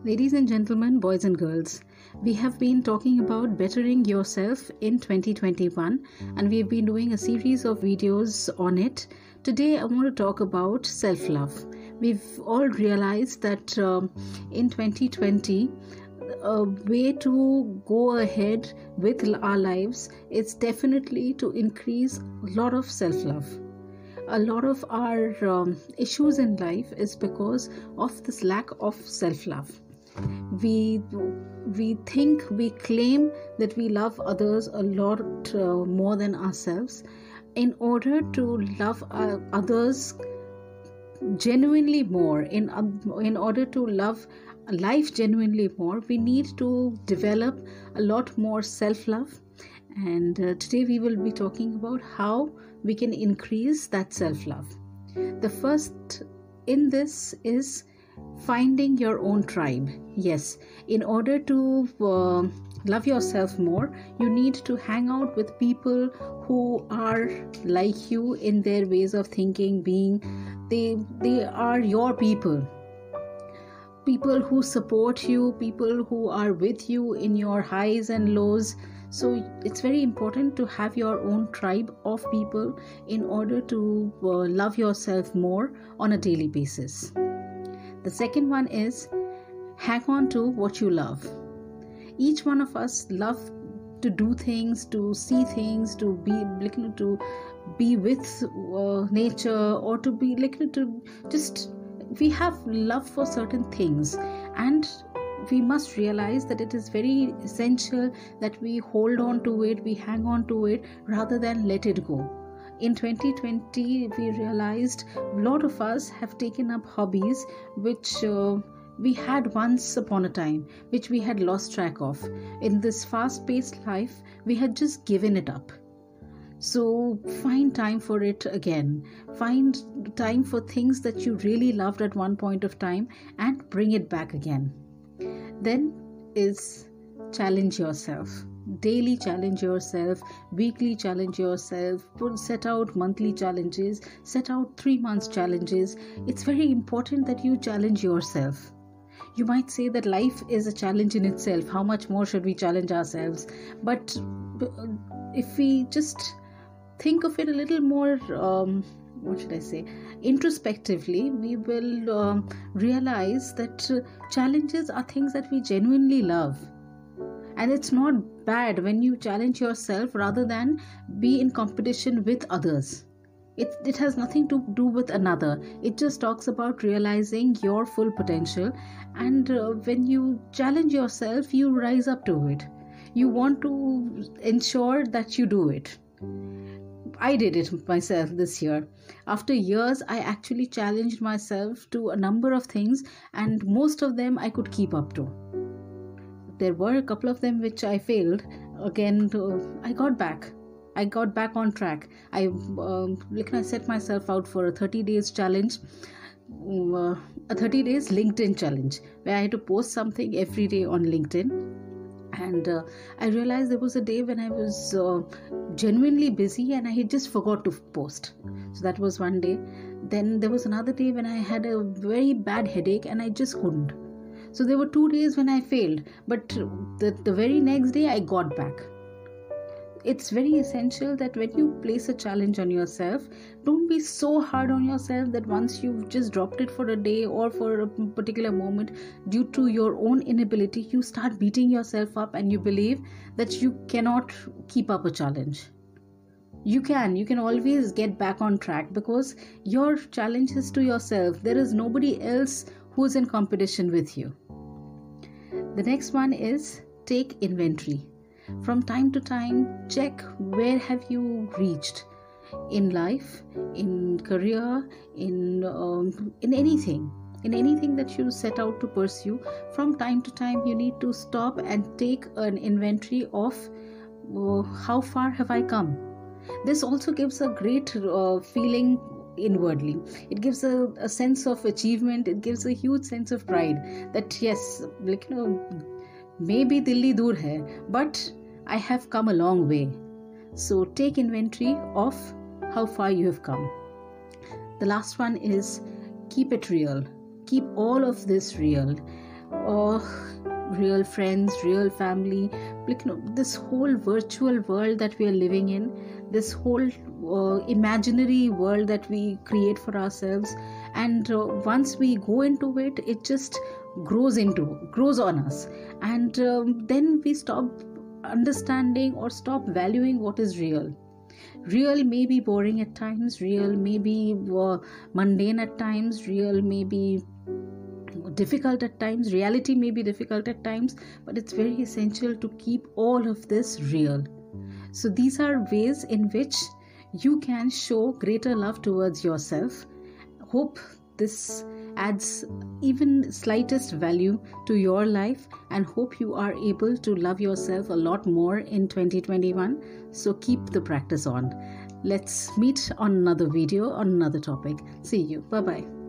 Ladies and gentlemen, boys and girls, we have been talking about bettering yourself in 2021 and we have been doing a series of videos on it. Today I want to talk about self-love. We've all realized that in 2020, a way to go ahead with our lives is definitely to increase a lot of self-love. A lot of our issues in life is because of this lack of self-love. We think, we claim that we love others a lot more than ourselves. In order to love others genuinely more, in order to love life genuinely more, we need to develop a lot more self-love. And today we will be talking about how we can increase that self-love. The first in this is finding your own tribe. Yes, in order to love yourself more, you need to hang out with people who are like you in their ways of thinking, being. They are your people who support you, people who are with you in your highs and lows. So it's very important to have your own tribe of people in order to love yourself more on a daily basis. The second one is hang on to what you love. Each one of us love to do things, to see things, to be with nature, or to be we have love for certain things, and we must realize that it is very essential that we hold on to it, we hang on to it rather than let it go. In 2020, we realized a lot of us have taken up hobbies which we had once upon a time, which we had lost track of. In this fast-paced life, we had just given it up. So find time for it again. Find time for things that you really loved at one point of time and bring it back again. Then is challenge yourself. Daily challenge yourself, weekly challenge yourself, set out monthly challenges, set out 3 months challenges. It's very important that you challenge yourself. You might say that life is a challenge in itself. How much more should we challenge ourselves? But if we just think of it a little more, introspectively, we will realize that challenges are things that we genuinely love. And it's not bad when you challenge yourself rather than be in competition with others. It has nothing to do with another. It just talks about realizing your full potential. And when you challenge yourself, you rise up to it. You want to ensure that you do it. I did it myself this year. After years, I actually challenged myself to a number of things, and most of them I could keep up to. There were a couple of them which I failed. Again, I got back on track. I set myself out for a 30 days challenge, a 30 days LinkedIn challenge, where I had to post something every day on LinkedIn. And I realized there was a day when I was genuinely busy and I had just forgot to post. So that was one day. Then there was another day when I had a very bad headache and I just couldn't. So there were 2 days when I failed, but the very next day I got back. It's very essential that when you place a challenge on yourself, don't be so hard on yourself that once you've just dropped it for a day or for a particular moment due to your own inability, you start beating yourself up and you believe that you cannot keep up a challenge. You can always get back on track because your challenge is to yourself. There is nobody else who's in competition with you. The next one is take inventory. From time to time, check where have you reached in life, in career, in anything that you set out to pursue. From time to time, you need to stop and take an inventory of how far have I come. This also gives a great feeling inwardly. It gives a sense of achievement. It gives a huge sense of pride that yes, maybe Delhi dur hai, but I have come a long way. So take inventory of how far you have come. The last one is keep it real. Keep all of this real. real friends, real family, like, this whole virtual world that we are living in, this whole imaginary world that we create for ourselves, and once we go into it, it just grows on us, and then we stop understanding or stop valuing what is real. Real may be boring at times, real may be mundane at times, real may be difficult at times, reality may be difficult at times, but it's very essential to keep all of this real. So these are ways in which you can show greater love towards yourself. Hope this adds even slightest value to your life, and hope you are able to love yourself a lot more in 2021. So keep the practice on. Let's meet on another video on another topic. See you. Bye bye.